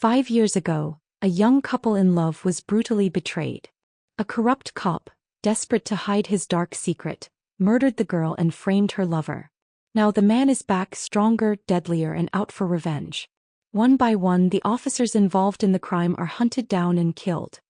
5 years ago, a young couple in love was brutally betrayed. A corrupt cop, desperate to hide his dark secret, murdered the girl and framed her lover. Now the man is back stronger, deadlier, and out for revenge. One by one, the officers involved in the crime are hunted down and killed.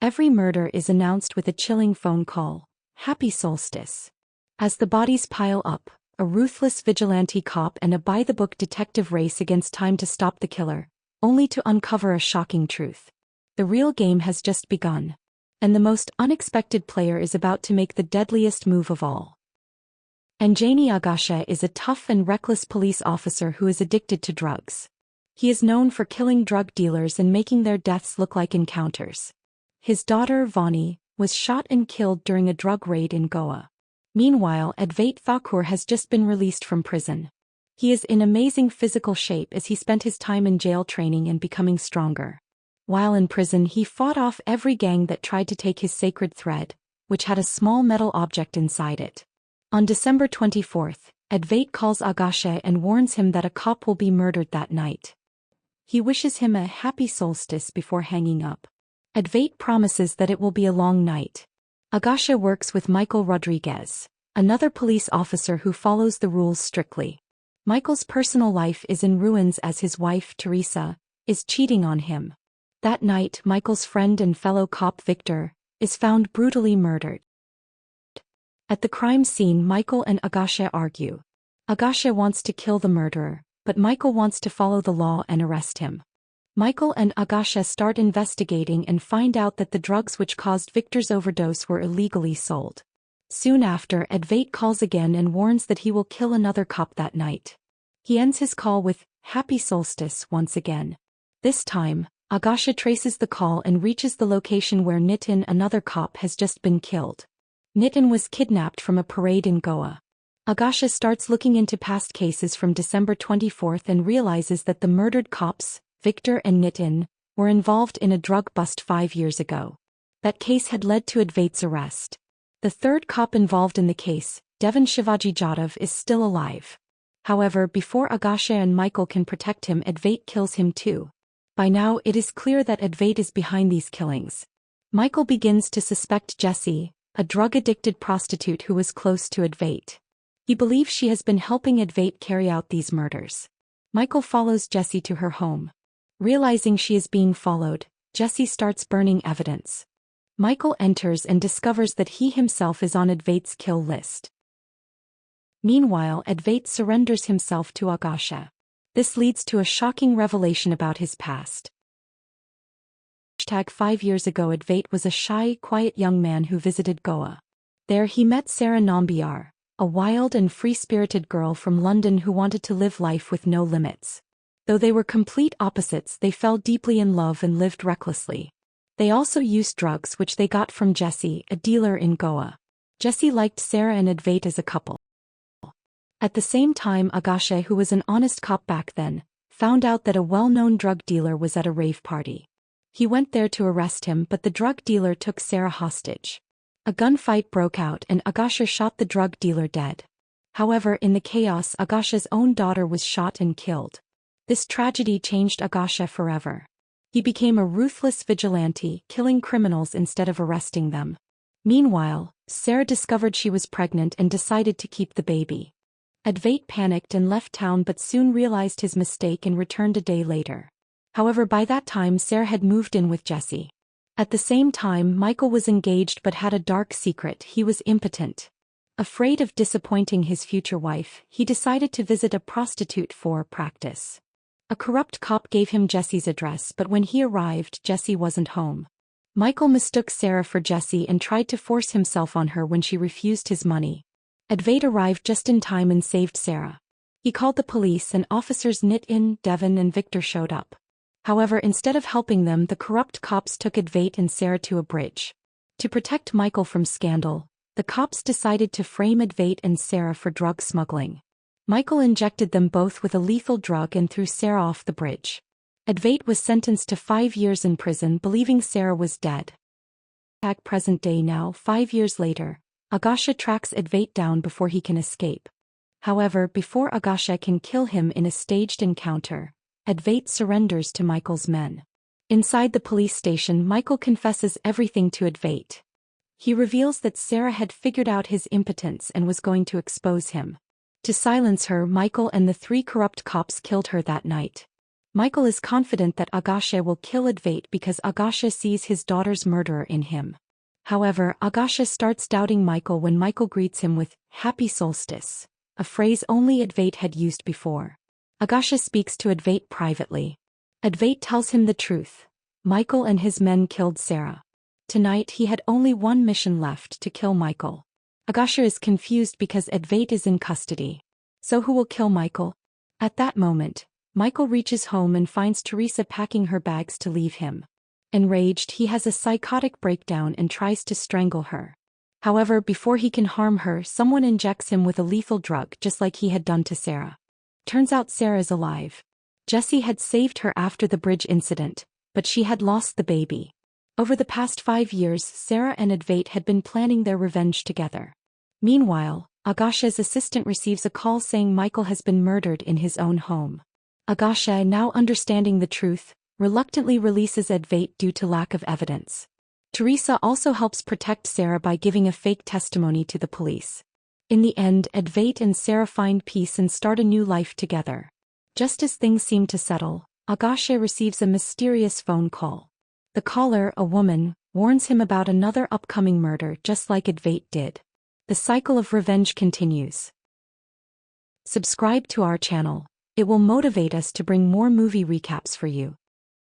Every murder is announced with a chilling phone call. Happy solstice. As the bodies pile up, a ruthless vigilante cop and a by-the-book detective race against time to stop the killer, only to uncover a shocking truth. The real game has just begun. And the most unexpected player is about to make the deadliest move of all. Anjani Agashe is a tough and reckless police officer who is addicted to drugs. He is known for killing drug dealers and making their deaths look like encounters. His daughter, Vani, was shot and killed during a drug raid in Goa. Meanwhile, Advait has just been released from prison. He is in amazing physical shape as he spent his time in jail training and becoming stronger. While in prison, he fought off every gang that tried to take his sacred thread, which had a small metal object inside it. On December 24th, Advait calls Agashe and warns him that a cop will be murdered that night. He wishes him a happy solstice before hanging up. Advait promises that it will be a long night. Agashe works with Michael Rodriguez, another police officer who follows the rules strictly. Michael's personal life is in ruins as his wife, Teresa, is cheating on him. That night, Michael's friend and fellow cop Victor is found brutally murdered. At the crime scene, Michael and Agashe argue. Agashe wants to kill the murderer, but Michael wants to follow the law and arrest him. Michael and Agashe start investigating and find out that the drugs which caused Victor's overdose were illegally sold. Soon after, Advait calls again and warns that he will kill another cop that night. He ends his call with, "Happy solstice," once again. This time, Agashe traces the call and reaches the location where Nitin, another cop, has just been killed. Nitin was kidnapped from a parade in Goa. Agashe starts looking into past cases from December 24th and realizes that the murdered cops, Victor and Nitin, were involved in a drug bust 5 years ago. That case had led to Advait's arrest. The third cop involved in the case, Devan Shivaji Jadhav, is still alive. However, before Agashe and Michael can protect him, Advait kills him too. By now, it is clear that Advait is behind these killings. Michael begins to suspect Jessie, a drug-addicted prostitute who was close to Advait. He believes she has been helping Advait carry out these murders. Michael follows Jessie to her home. Realizing she is being followed, Jessie starts burning evidence. Michael enters and discovers that he himself is on Advait's kill list. Meanwhile, Advait surrenders himself to Agashe. This leads to a shocking revelation about his past. 5 years ago, Advait was a shy, quiet young man who visited Goa. There he met Sara, a wild and free-spirited girl from London who wanted to live life with no limits. Though they were complete opposites, they fell deeply in love and lived recklessly. They also used drugs which they got from Jessie, a dealer in Goa. Jessie liked Sara and Advait as a couple. At the same time, Agashe, who was an honest cop back then, found out that a well-known drug dealer was at a rave party. He went there to arrest him, but the drug dealer took Sara hostage. A gunfight broke out and Agashe shot the drug dealer dead. However, in the chaos, Agashe's own daughter was shot and killed. This tragedy changed Agashe forever. He became a ruthless vigilante, killing criminals instead of arresting them. Meanwhile, Sara discovered she was pregnant and decided to keep the baby. Advait panicked and left town but soon realized his mistake and returned a day later. However, by that time Sara had moved in with Jessie. At the same time, Michael was engaged but had a dark secret: he was impotent. Afraid of disappointing his future wife, he decided to visit a prostitute for practice. A corrupt cop gave him Jessie's address, but when he arrived, Jessie wasn't home. Michael mistook Sara for Jessie and tried to force himself on her when she refused his money. Advait arrived just in time and saved Sara. He called the police and officers Nitin, Devan and Victor showed up. However, instead of helping them, the corrupt cops took Advait and Sara to a bridge. To protect Michael from scandal, the cops decided to frame Advait and Sara for drug smuggling. Michael injected them both with a lethal drug and threw Sara off the bridge. Advait was sentenced to 5 years in prison, believing Sara was dead. Present day now, 5 years later, Agashe tracks Advait down before he can escape. However, before Agashe can kill him in a staged encounter, Advait surrenders to Michael's men. Inside the police station, Michael confesses everything to Advait. He reveals that Sara had figured out his impotence and was going to expose him. To silence her, Michael and the 3 corrupt cops killed her that night. Michael is confident that Agashe will kill Advait because Agashe sees his daughter's murderer in him. However, Agashe starts doubting Michael when Michael greets him with "Happy Solstice," a phrase only Advait had used before. Agashe speaks to Advait privately. Advait tells him the truth. Michael and his men killed Sara. Tonight he had only one mission left: to kill Michael. Agashe is confused because Advait is in custody. So who will kill Michael? At that moment, Michael reaches home and finds Teresa packing her bags to leave him. Enraged, he has a psychotic breakdown and tries to strangle her. However, before he can harm her, someone injects him with a lethal drug just like he had done to Sara. Turns out Sara is alive. Jesse had saved her after the bridge incident, but she had lost the baby. Over the past 5 years, Sara and Advait had been planning their revenge together. Meanwhile, Agashe's assistant receives a call saying Michael has been murdered in his own home. Agashe, now understanding the truth, reluctantly releases Advait due to lack of evidence. Teresa also helps protect Sara by giving a fake testimony to the police. In the end, Advait and Sara find peace and start a new life together. Just as things seem to settle, Agashe receives a mysterious phone call. The caller, a woman, warns him about another upcoming murder just like Advait did. The cycle of revenge continues. Subscribe to our channel. It will motivate us to bring more movie recaps for you.